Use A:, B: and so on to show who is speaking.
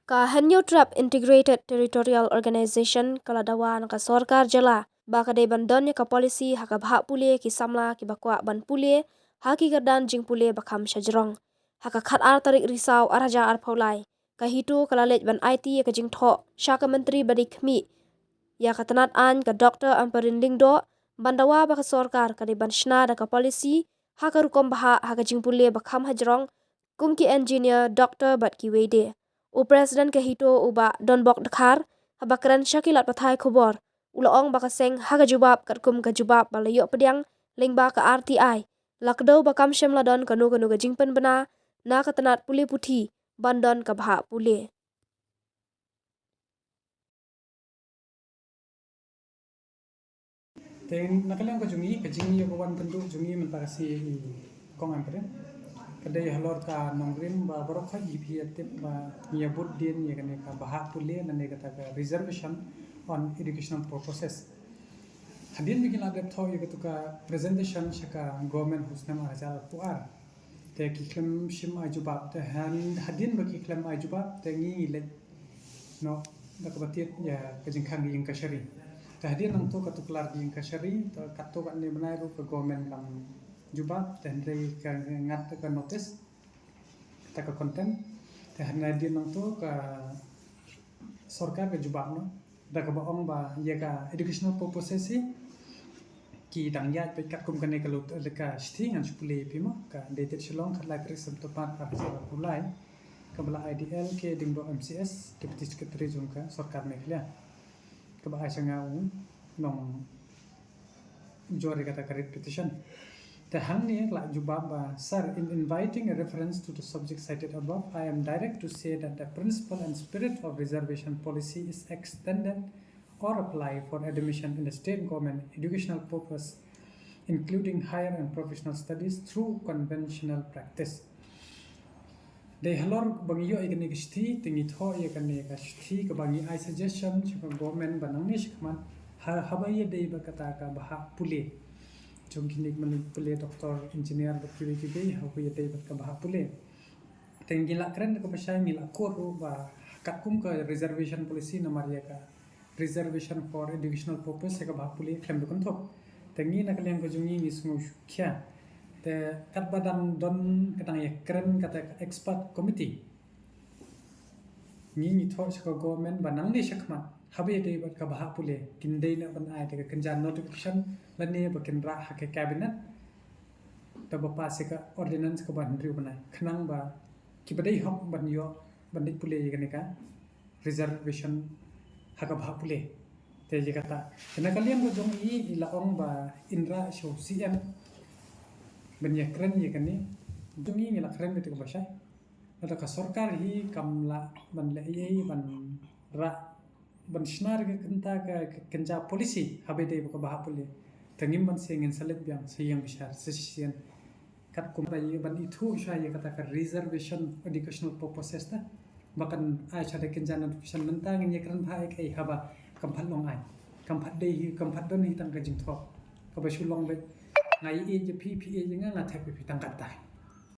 A: Ka Hanyo Trap Integrated Territorial Organization kaladawa naka sorkar jala baka de bandon ka polisi haka bhak pule ki samla ki bakwa ban pule haki gardan jing pule bakam shajrong haka khat ar tarik risau araja ar paulai ka hitu kalalej ban IT ka jing tho shaka menteri badi khmi ya katanat an ka Dr. Amparinding do bandawa baka sorkar ka de ban shna da ka polisi haka rukom baha haka jing pule bakam hajrong kumki engineer Dr. Batki Wede u president ke hito uba don bok dakhar habakran shakilat pathai khobor ulaong baka seng haga jubab katkum ka jubab balayo pediang lengba ka RTI lakdo bakam shemladon kanu ga jingpen bena na katanat puli puthi bandon ka bha pule
B: Teng nakalang ko jungi kajingi yo kawan penduk jungi mentasi kong ampere kadai halor ka nongrin ba borok kha ipi atip ba nyabut din ya kane ka bahak pule nane kata ka reservation on educational purposes hadin bikin adep tho yo ka presentation shaka government husnam ajal puar te kiklem shim ajubab te hadin ba kiklem ajubab te ngi le no dakabatit ya kajingkhang yung kashari Tahdi nang tu katuk lar di kasari to katuk kan ni benai ru ke government kam jubab dan dari ka ngat ka notice ta ka content tahna di nang tu ka sorkar ka jubab no da ka baong ba ye ka educational purposes ki dang ya pe kat kum kan ne ka lut ka sting an spule pimo ka dated shalong khat lai kris to pat ka sa ulai ka bala IDL ke ding do MCS deputy secretary jungka sorkar mekhlia kebahagiaan sangau nong jori kata repetition. Tahang ni kelak jubab sir, in inviting a reference to the subject cited above, I am direct to say that the principle and spirit of reservation policy is extended or applied for admission in the state government educational purpose, including higher and professional studies through conventional practice. They halor bangiyo ikani kishti tingi tho ikani kishti ka bangi I suggestion chaka government banang ni shikman habaye dei bakata ka baha pule chungkinik man pule doktor engineer bakiri kibe habaye dei ka baha pule tingi la kren ka pasai mila koru ba kakum ka reservation policy namar ya ka reservation for educational purpose ka baha pule klem dukun thok tingi na kaleng ka jungi ni sungu kya te kat badang don katang ya keren kata expert committee ni tho ka government banang ni shakmat habe de bat ka baha pule kindai na ban ai te kanjan notification lane bakin ra ha ke cabinet ta bapa se ka ordinance ka ban ri banai khnang ba ki badai hok ban yo bandit pule ye ka reservation ha ka baha pule te je kata kena kalian ko jong i ilaong ba indra show CM banyak keren ya kan ni jungi ngila keren betul bahasa ada ka sorkar hi kamla ban le ye ban ra ban shnar ke kenta ka kenja polisi habe de ka bah pole tangim ban sengin salet biang seyang besar sesian kat kum rai ban itu saya kata ka reservation educational purposes ta bahkan ai chade kenja notification mentang ye keren bha ai haba kamphat long ai kamphat de hi kamphat don hi tang ka jing tho ka ba shulong be ngai e je PPA je nga thak pi tangkat tai